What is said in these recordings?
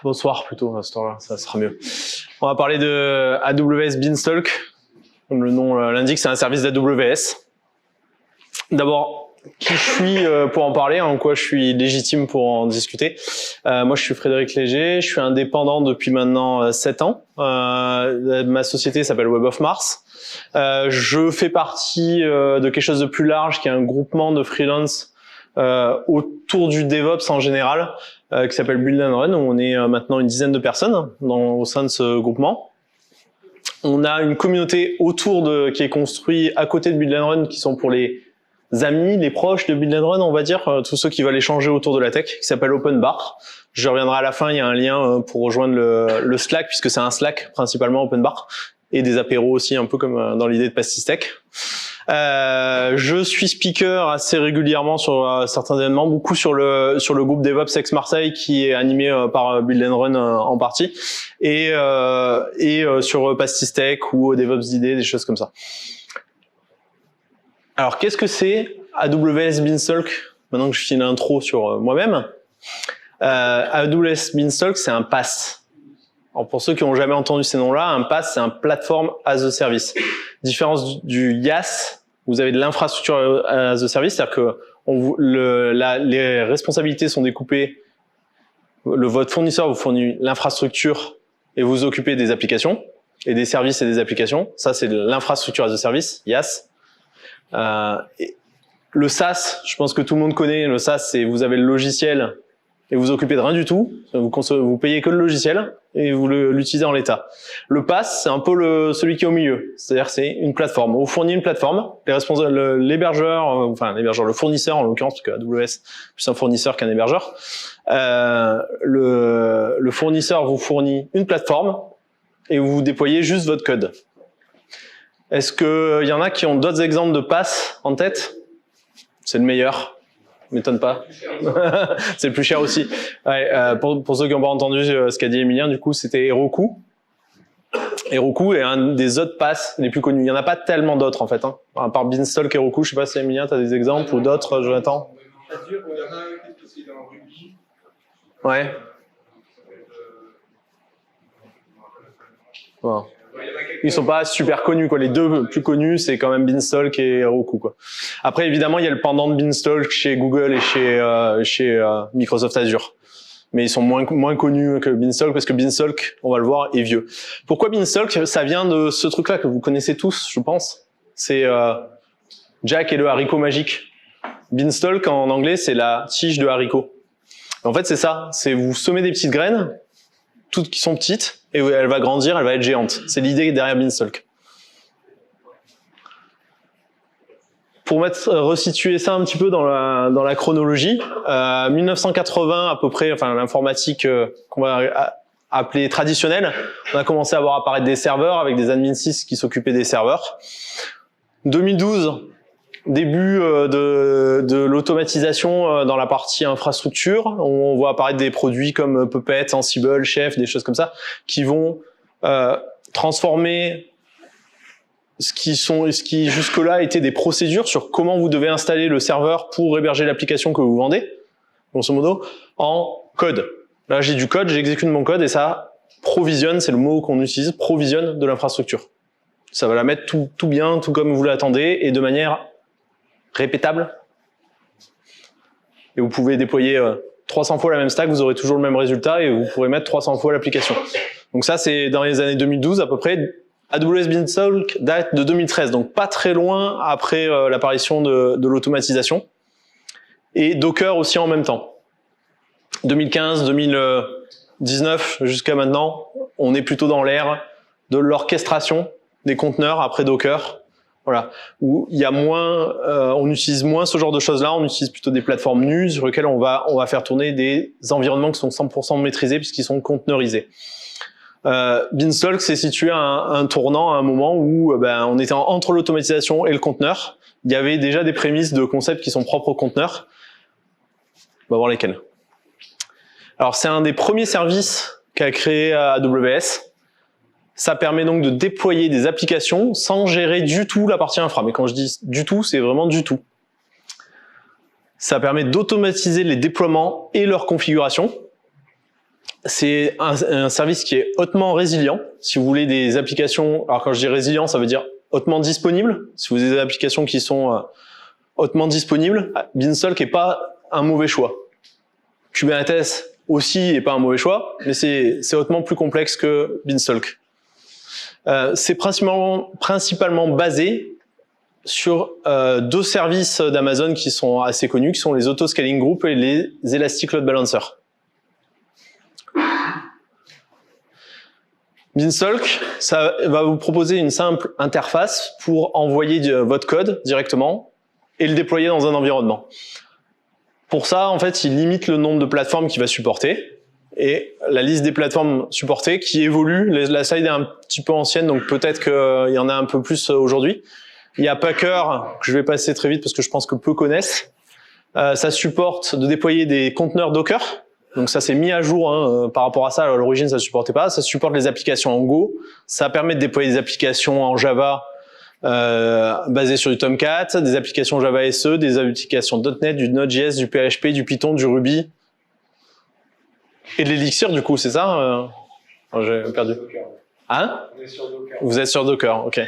bonsoir plutôt à cette heure-là, ça sera mieux. On va parler de AWS Beanstalk. Comme le nom l'indique, c'est un service d'AWS. D'abord, qui je suis pour en parler, en quoi je suis légitime pour en discuter. Moi, je suis Frédéric Léger, je suis indépendant depuis maintenant 7 ans. Ma société s'appelle Web of Mars. Je fais partie de quelque chose de plus large, qui est un groupement de freelance autour du DevOps en général, qui s'appelle Build and Run, où on est maintenant une dizaine de personnes au sein de ce groupement. On a une communauté autour qui est construite à côté de Build and Run, qui sont pour les amis, les proches de Build and Run, on va dire, tous ceux qui veulent échanger autour de la tech, qui s'appelle Open Bar. Je reviendrai à la fin, il y a un lien pour rejoindre le Slack, puisque c'est un Slack principalement Open Bar, et des apéros aussi, un peu comme dans l'idée de Pastis Tech. Je suis speaker assez régulièrement sur certains événements, beaucoup sur le groupe DevOps Aix Marseille, qui est animé par Build and Run en partie, et sur Pastis Tech ou DevOps d'idées, des choses comme ça. Alors, qu'est-ce que c'est AWS Beanstalk? Maintenant que je finis l'intro sur moi-même. AWS Beanstalk, c'est un PaaS. Alors, pour ceux qui n'ont jamais entendu ces noms-là, un PaaS, c'est un Platform as a Service. Différence du IaaS, vous avez de l'infrastructure as a Service, c'est-à-dire que les responsabilités sont découpées. Votre fournisseur vous fournit l'infrastructure et vous occupez des applications, et des services et des applications. Ça, c'est l'infrastructure as a Service, IaaS. Le SaaS, je pense que tout le monde connaît. Le SaaS, c'est vous avez le logiciel et vous occupez de rien du tout. Vous payez que le logiciel et vous l'utilisez en l'état. Le PaaS, c'est un peu celui qui est au milieu. C'est-à-dire, c'est une plateforme. On vous fournit une plateforme. L'hébergeur, le fournisseur en l'occurrence, parce que AWS est plus un fournisseur qu'un hébergeur. Le fournisseur vous fournit une plateforme et vous déployez juste votre code. Est-ce qu'il y en a qui ont d'autres exemples de PaaS en tête? C'est le meilleur, m'étonne pas. C'est le plus cher aussi. Ouais, pour ceux qui n'ont pas entendu ce qu'a dit Emilien, du coup, c'était Heroku. Heroku est un des autres PaaS les plus connus. Il n'y en a pas tellement d'autres en fait. Hein. À part Beanstalk et Heroku, je sais pas si Emilien, tu as des exemples ou d'autres, Jonathan? Azure, il y en a un qui est aussi dans Ruby. Ouais. Wow. Ils sont pas super connus, quoi. Les deux plus connus, c'est quand même Beanstalk et Heroku, quoi. Après, évidemment, il y a le pendant de Beanstalk chez Google et chez Microsoft Azure. Mais ils sont moins connus que Beanstalk, parce que Beanstalk, on va le voir, est vieux. Pourquoi Beanstalk? Ça vient de ce truc-là que vous connaissez tous, je pense. C'est Jack et le haricot magique. Beanstalk, en anglais, c'est la tige de haricot. En fait, c'est ça. C'est vous semez des petites graines, toutes qui sont petites, et elle va grandir, elle va être géante. C'est l'idée derrière Beanstalk. Pour resituer ça un petit peu dans la chronologie, 1980 à peu près, enfin l'informatique qu'on va appeler traditionnelle, on a commencé à voir apparaître des serveurs avec des admin 6 qui s'occupaient des serveurs. 2012, début de l'automatisation dans la partie infrastructure. On voit apparaître des produits comme Puppet, Ansible, Chef, des choses comme ça, qui vont transformer ce qui jusque-là étaient des procédures sur comment vous devez installer le serveur pour héberger l'application que vous vendez, grosso modo, en code. Là, j'ai du code, j'exécute mon code et ça provisionne, c'est le mot qu'on utilise, provisionne de l'infrastructure. Ça va la mettre tout bien, tout comme vous l'attendez et de manière répétable, et vous pouvez déployer 300 fois la même stack, vous aurez toujours le même résultat et vous pourrez mettre 300 fois l'application. Donc ça, c'est dans les années 2012 à peu près. AWS Beanstalk date de 2013, donc pas très loin après l'apparition de l'automatisation, et Docker aussi en même temps. 2015, 2019 jusqu'à maintenant, on est plutôt dans l'ère de l'orchestration des conteneurs après Docker. Voilà, où il y a moins, on utilise moins ce genre de choses-là, on utilise plutôt des plateformes nues sur lesquelles on va faire tourner des environnements qui sont 100% maîtrisés puisqu'ils sont conteneurisés. Beanstalk s'est situé à un tournant, à un moment où on était entre l'automatisation et le conteneur. Il y avait déjà des prémices de concepts qui sont propres au conteneur. On va voir lesquels. Alors c'est un des premiers services qu'a créé AWS. Ça permet donc de déployer des applications sans gérer du tout la partie infra. Mais quand je dis du tout, c'est vraiment du tout. Ça permet d'automatiser les déploiements et leur configuration. c'est un service qui est hautement résilient. Si vous voulez des applications, alors quand je dis résilient, ça veut dire hautement disponible. Si vous avez des applications qui sont hautement disponibles, Beanstalk est pas un mauvais choix. Kubernetes aussi est pas un mauvais choix, mais c'est hautement plus complexe que Beanstalk. C'est principalement basé sur deux services d'Amazon qui sont assez connus, qui sont les Autoscaling Group et les Elastic Load Balancer. Beanstalk, ça va vous proposer une simple interface pour envoyer votre code directement et le déployer dans un environnement. Pour ça, en fait, il limite le nombre de plateformes qu'il va supporter et la liste des plateformes supportées qui évolue. La slide est un petit peu ancienne, donc peut-être qu'il y en a un peu plus aujourd'hui. Il y a Packer, que je vais passer très vite parce que je pense que peu connaissent. Ça supporte de déployer des conteneurs Docker. Donc ça c'est mis à jour par rapport à ça. À l'origine, ça ne supportait pas. Ça supporte les applications en Go. Ça permet de déployer des applications en Java basées sur du Tomcat, des applications Java SE, des applications .NET, du Node.js, du PHP, du Python, du Ruby et de l'Elixir du coup, c'est ça j'ai perdu. Hein? On est sur Docker. Vous êtes sur Docker, ok.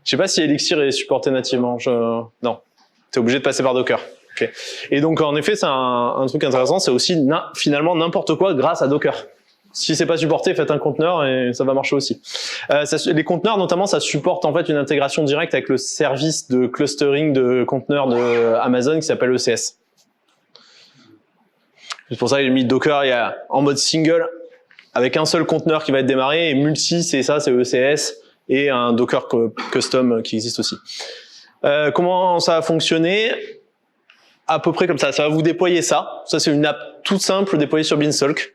Je sais pas si Elixir est supporté nativement. Non, t'es obligé de passer par Docker. Okay. Et donc en effet, c'est un truc intéressant, c'est aussi finalement n'importe quoi grâce à Docker. Si c'est pas supporté, faites un conteneur et ça va marcher aussi. Les conteneurs, notamment, ça supporte en fait une intégration directe avec le service de clustering de conteneurs de Amazon qui s'appelle ECS. C'est pour ça que j'ai mis Docker en mode single avec un seul conteneur qui va être démarré et multi, c'est ça, c'est ECS et un Docker custom qui existe aussi. Comment ça va fonctionner? À peu près comme ça. Ça va vous déployer ça. Ça, c'est une app toute simple déployée sur Beanstalk.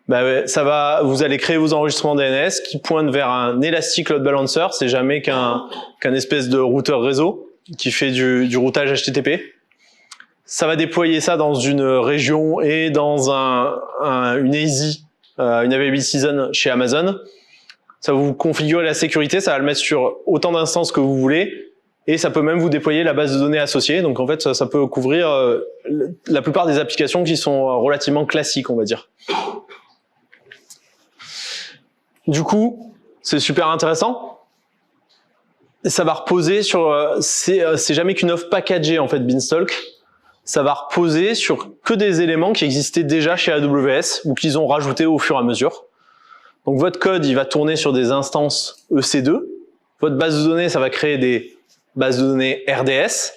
Vous allez créer vos enregistrements DNS qui pointent vers un Elastic Load Balancer. C'est jamais qu'un espèce de routeur réseau qui fait du routage HTTP. Ça va déployer ça dans une région et dans une AZ, une availability zone chez Amazon. Ça va vous configurer la sécurité. Ça va le mettre sur autant d'instances que vous voulez. Et ça peut même vous déployer la base de données associée. Donc en fait, ça peut couvrir la plupart des applications qui sont relativement classiques, on va dire. Du coup, c'est super intéressant. Et ça va reposer sur... c'est jamais qu'une offre packagée, en fait, Beanstalk. Ça va reposer sur que des éléments qui existaient déjà chez AWS ou qu'ils ont rajoutés au fur et à mesure. Donc votre code, il va tourner sur des instances EC2. Votre base de données, ça va créer des base de données RDS.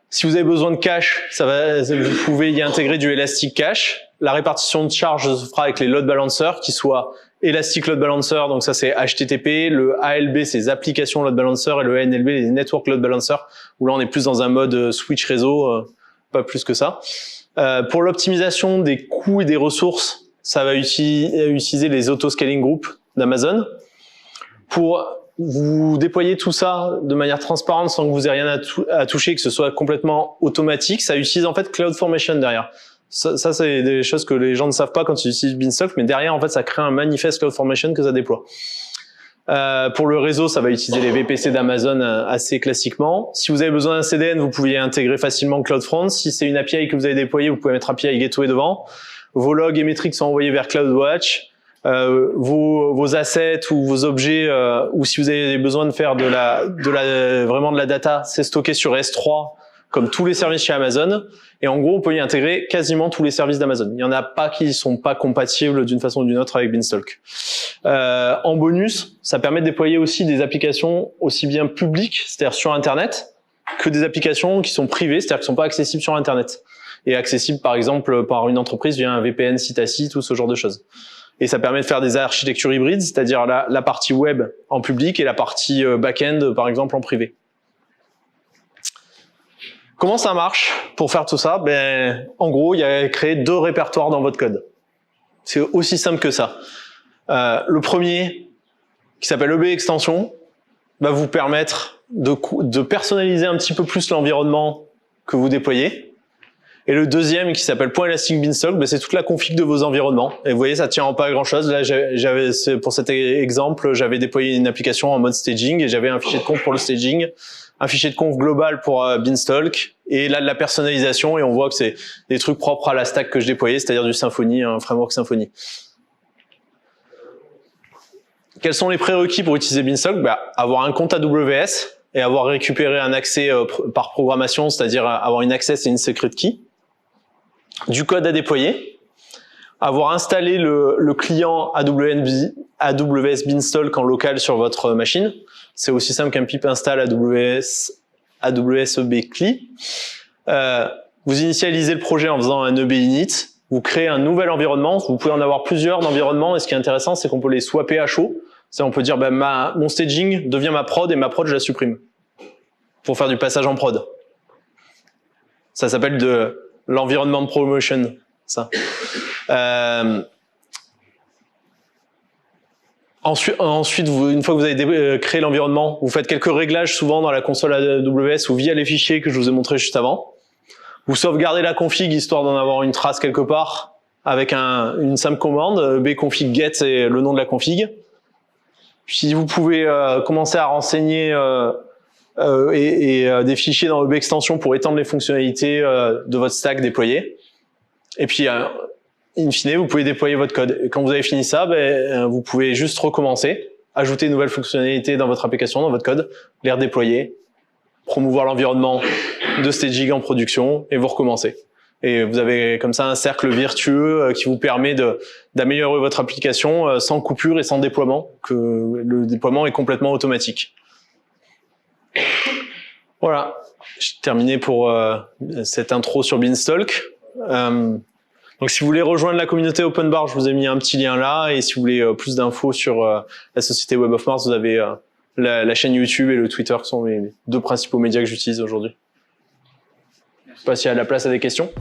Si vous avez besoin de cache, vous pouvez y intégrer du Elastic Cache. La répartition de charge se fera avec les load balancers, qui soient Elastic Load Balancer, donc ça c'est HTTP, le ALB c'est les applications load balancer et le NLB les network load balancer, où là on est plus dans un mode switch réseau, pas plus que ça. Pour l'optimisation des coûts et des ressources, ça va utiliser les Autoscaling Group d'Amazon. Pour vous déployez tout ça de manière transparente sans que vous ayez rien à toucher, que ce soit complètement automatique. Ça utilise en fait CloudFormation derrière. Ça c'est des choses que les gens ne savent pas quand ils utilisent Beanstalk, mais derrière en fait ça crée un manifeste CloudFormation que ça déploie. Pour le réseau, ça va utiliser les VPC d'Amazon assez classiquement. Si vous avez besoin d'un CDN, vous pouvez intégrer facilement CloudFront. Si c'est une API que vous avez déployée, vous pouvez mettre API Gateway devant. Vos logs et métriques sont envoyés vers CloudWatch. Vos assets ou vos objets, ou si vous avez besoin de faire vraiment de la data, c'est stocké sur S3 comme tous les services chez Amazon. Et en gros, on peut y intégrer quasiment tous les services d'Amazon. Il y en a pas qui sont pas compatibles d'une façon ou d'une autre avec Beanstalk. En bonus, ça permet de déployer aussi des applications aussi bien publiques, c'est-à-dire sur Internet, que des applications qui sont privées, c'est-à-dire qui sont pas accessibles sur Internet. Et accessibles par exemple par une entreprise via un VPN site à site ou ce genre de choses. Et ça permet de faire des architectures hybrides, c'est-à-dire la partie web en public et la partie back-end, par exemple, en privé. Comment ça marche pour faire tout ça? En gros, il y a créé 2 répertoires dans votre code. C'est aussi simple que ça. Le premier, qui s'appelle EB Extension, va vous permettre de personnaliser un petit peu plus l'environnement que vous déployez. Et le deuxième qui s'appelle .elastic beanstalk, ben, c'est toute la config de vos environnements. Et vous voyez, ça tient en pas à grand chose. Là, pour cet exemple, j'avais déployé une application en mode staging et j'avais un fichier de conf pour le staging, un fichier de conf global pour beanstalk et là de la personnalisation. Et on voit que c'est des trucs propres à la stack que je déployais, c'est-à-dire du Symfony, un framework Symfony. Quels sont les prérequis pour utiliser beanstalk? Ben, avoir un compte AWS et avoir récupéré un accès par programmation, c'est-à-dire avoir une access et une secret key. Du code à déployer, avoir installé le client AWS Beanstalk en local sur votre machine. C'est aussi simple qu'un pip install AWS EB-CLI. Vous initialisez le projet en faisant un EB init. Vous créez un nouvel environnement. Vous pouvez en avoir plusieurs d'environnements. Et ce qui est intéressant, c'est qu'on peut les swapper à chaud. On peut dire, ben, mon staging devient ma prod et ma prod, je la supprime. Pour faire du passage en prod. Ça s'appelle de l'environnement promotion, ça. Ensuite, une fois que vous avez créé l'environnement, vous faites quelques réglages souvent dans la console AWS ou via les fichiers que je vous ai montrés juste avant. Vous sauvegardez la config histoire d'en avoir une trace quelque part avec une simple commande, bconfig get c'est le nom de la config. Puis vous pouvez commencer à renseigner des fichiers dans EB extension pour étendre les fonctionnalités de votre stack déployé. Et puis, in fine, vous pouvez déployer votre code. Et quand vous avez fini ça, ben, vous pouvez juste recommencer, ajouter de nouvelles fonctionnalités dans votre application, dans votre code, les redéployer, promouvoir l'environnement de staging en production et vous recommencez. Et vous avez comme ça un cercle vertueux qui vous permet d'améliorer votre application sans coupure et sans déploiement, que le déploiement est complètement automatique. Voilà, j'ai terminé pour cette intro sur Beanstalk. Donc si vous voulez rejoindre la communauté OpenBar, je vous ai mis un petit lien là, et si vous voulez plus d'infos sur la société Web of Mars, vous avez la chaîne YouTube et le Twitter qui sont les deux principaux médias que j'utilise aujourd'hui. Je sais pas s'il y a de la place à des questions.